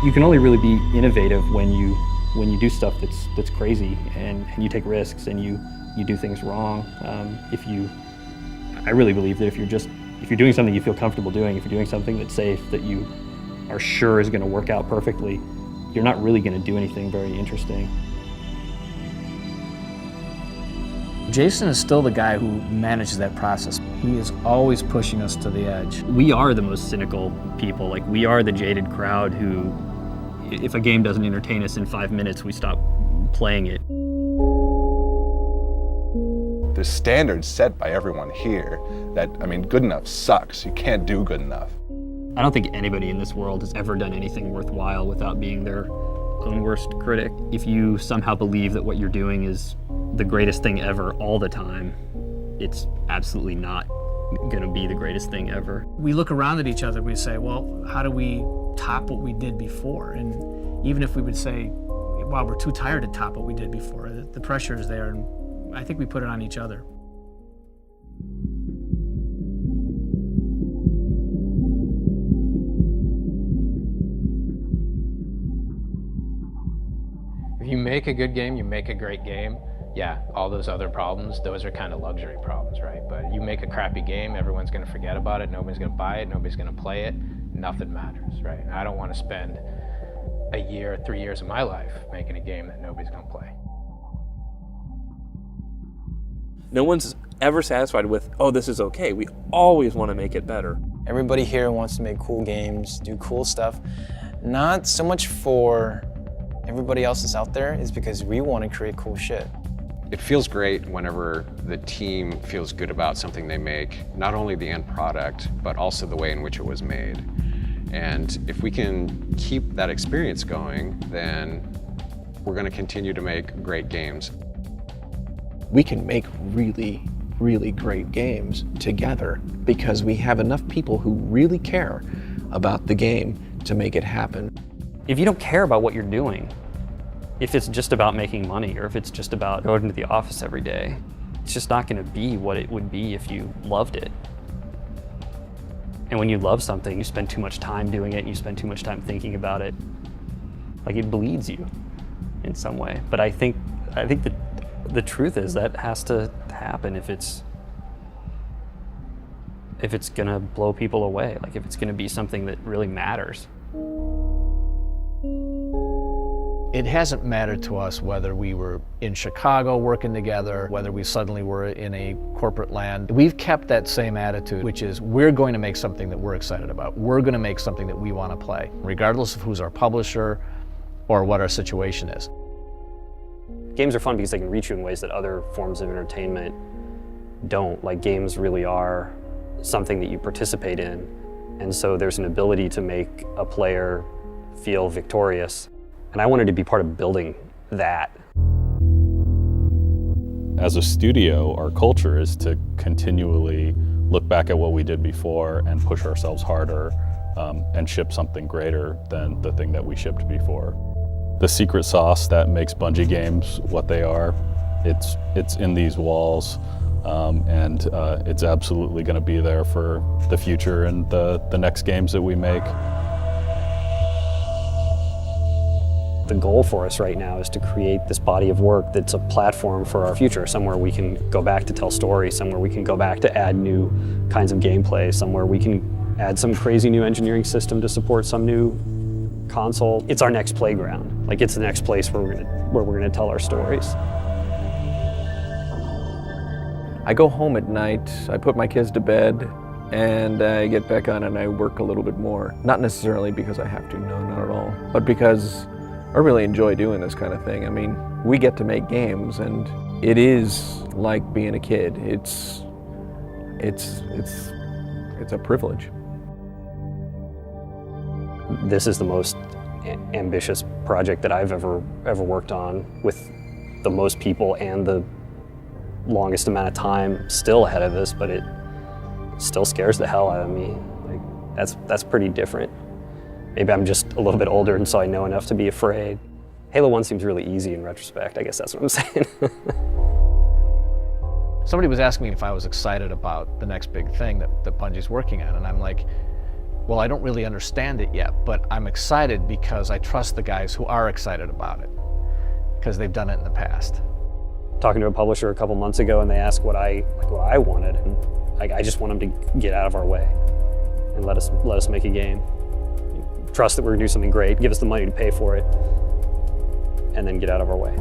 You can only really be innovative when you do stuff that's crazy and you take risks and you do things wrong. I really believe that if you're doing something you feel comfortable doing, if you're doing something that's safe, that you are sure is going to work out perfectly, you're not really going to do anything very interesting. Jason is still the guy who manages that process. He is always pushing us to the edge. We are the most cynical people. Like, we are the jaded crowd who, if a game doesn't entertain us in 5 minutes, we stop playing it. There's standards set by everyone here that, I mean, good enough sucks. You can't do good enough. I don't think anybody in this world has ever done anything worthwhile without being their own worst critic. If you somehow believe that what you're doing is the greatest thing ever all the time, it's absolutely not going to be the greatest thing ever. We look around at each other, we say, well, how do we top what we did before? And even if we would say, well, we're too tired to top what we did before, the pressure is there, and I think we put it on each other. If you make a good game, you make a great game. Yeah, all those other problems, those are kind of luxury problems, right? But you make a crappy game, everyone's going to forget about it, nobody's going to buy it, nobody's going to play it, nothing matters, right? And I don't want to spend a year, 3 years of my life making a game that nobody's going to play. No one's ever satisfied with, oh, this is okay. We always want to make it better. Everybody here wants to make cool games, do cool stuff. Not so much for everybody else that's out there, is because we want to create cool shit. It feels great whenever the team feels good about something they make, not only the end product, but also the way in which it was made. And if we can keep that experience going, then we're going to continue to make great games. We can make really, really great games together because we have enough people who really care about the game to make it happen. If you don't care about what you're doing, if it's just about making money or if it's just about going to the office every day, it's just not going to be what it would be if you loved it. And when you love something, you spend too much time doing it, you spend too much time thinking about it. Like, it bleeds you in some way. But I think that the truth is that has to happen if it's gonna blow people away, like if it's gonna be something that really matters. It hasn't mattered to us whether we were in Chicago working together, whether we suddenly were in a corporate land. We've kept that same attitude, which is we're going to make something that we're excited about. We're going to make something that we want to play, regardless of who's our publisher or what our situation is. Games are fun because they can reach you in ways that other forms of entertainment don't. Like, games really are something that you participate in, and so there's an ability to make a player feel victorious. And I wanted to be part of building that. As a studio, our culture is to continually look back at what we did before and push ourselves harder and ship something greater than the thing that we shipped before. The secret sauce that makes Bungie games what they are, it's in these walls, and it's absolutely going to be there for the future and the next games that we make. The goal for us right now is to create this body of work that's a platform for our future, somewhere we can go back to tell stories, somewhere we can go back to add new kinds of gameplay, somewhere we can add some crazy new engineering system to support some new console. It's our next playground. Like, it's the next place where we're gonna tell our stories. I go home at night, I put my kids to bed, and I get back on and I work a little bit more. Not necessarily because I have to, no, not at all, but because I really enjoy doing this kind of thing. I mean, we get to make games, and it is like being a kid. It's a privilege. This is the most ambitious project that I've ever worked on, with the most people and the longest amount of time still ahead of us, but it still scares the hell out of me. Like, that's pretty different. Maybe I'm just a little bit older, and so I know enough to be afraid. Halo 1 seems really easy in retrospect. I guess that's what I'm saying. Somebody was asking me if I was excited about the next big thing that Bungie's working on, and I'm like, well, I don't really understand it yet, but I'm excited because I trust the guys who are excited about it, because they've done it in the past. Talking to a publisher a couple months ago, and they asked what I wanted, and I just want them to get out of our way and let us make a game. Trust that we're gonna do something great, give us the money to pay for it, and then get out of our way.